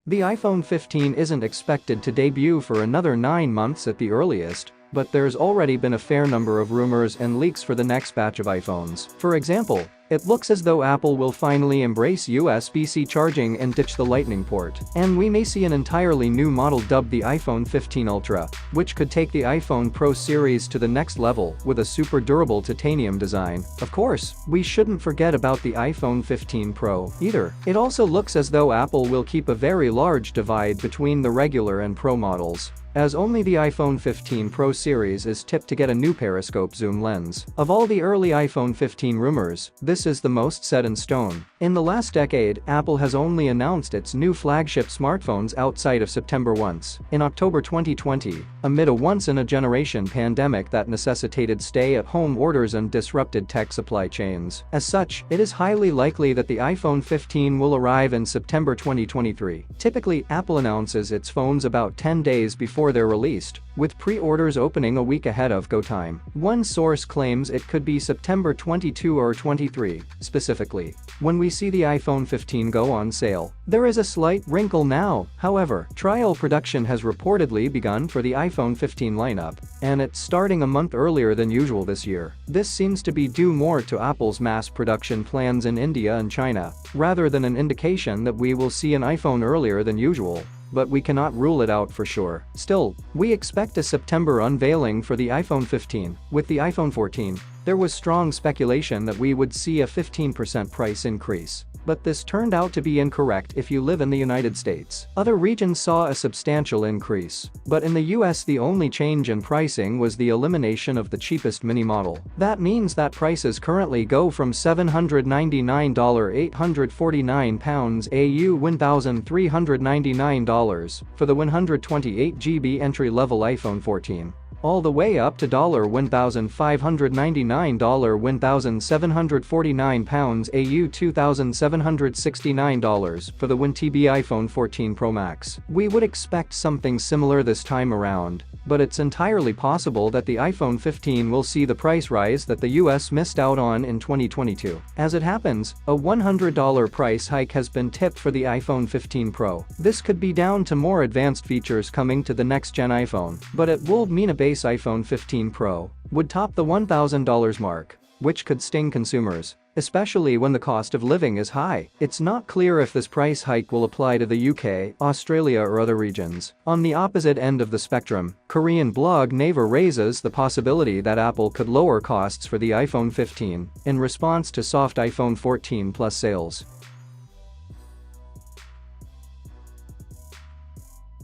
The iPhone 15 isn't expected to debut for another 9 months at the earliest, but there's already been a fair number of rumors and leaks for the next batch of iPhones. For example, it looks as though Apple will finally embrace USB-C charging and ditch the Lightning port, and we may see an entirely new model dubbed the iPhone 15 Ultra, which could take the iPhone Pro series to the next level with a super durable titanium design. Of course, we shouldn't forget about the iPhone 15 Pro either. It also looks as though Apple will keep a very large divide between the regular and Pro models, as only the iPhone 15 Pro series is tipped to get a new periscope zoom lens. Of all the early iPhone 15 rumors, this is the most set in stone. In the last decade, Apple has only announced its new flagship smartphones outside of September once, in October 2020, amid a once-in-a-generation pandemic that necessitated stay-at-home orders and disrupted tech supply chains. As such, it is highly likely that the iPhone 15 will arrive in September 2023. Typically, Apple announces its phones about 10 days before they're released, with pre-orders opening a week ahead of go time. One source claims it could be September 22 or 23, specifically, when we see the iPhone 15 go on sale. There is a slight wrinkle now, however. Trial production has reportedly begun for the iPhone 15 lineup, and it's starting a month earlier than usual this year. This seems to be due more to Apple's mass production plans in India and China, rather than an indication that we will see an iPhone earlier than usual, but we cannot rule it out for sure. Still, we expect a September unveiling for the iPhone 15. With the iPhone 14, there was strong speculation that we would see a 15% price increase, but this turned out to be incorrect if you live in the United States. Other regions saw a substantial increase, but in the US the only change in pricing was the elimination of the cheapest mini model. That means that prices currently go from $799 £849 AU $1,399 for the 128GB entry-level iPhone 14, all the way up to $1,599 £1,749 AU $2,769 for the 1TB iPhone 14 Pro Max. We would expect something similar this time around, but it's entirely possible that the iPhone 15 will see the price rise that the US missed out on in 2022. As it happens, a $100 price hike has been tipped for the iPhone 15 Pro. This could be down to more advanced features coming to the next-gen iPhone, but it would mean a base iPhone 15 Pro would top the $1,000 mark, which could sting consumers, especially when the cost of living is high. It's not clear if this price hike will apply to the UK, Australia or other regions. On the opposite end of the spectrum, Korean blog Naver raises the possibility that Apple could lower costs for the iPhone 15 in response to soft iPhone 14 Plus sales.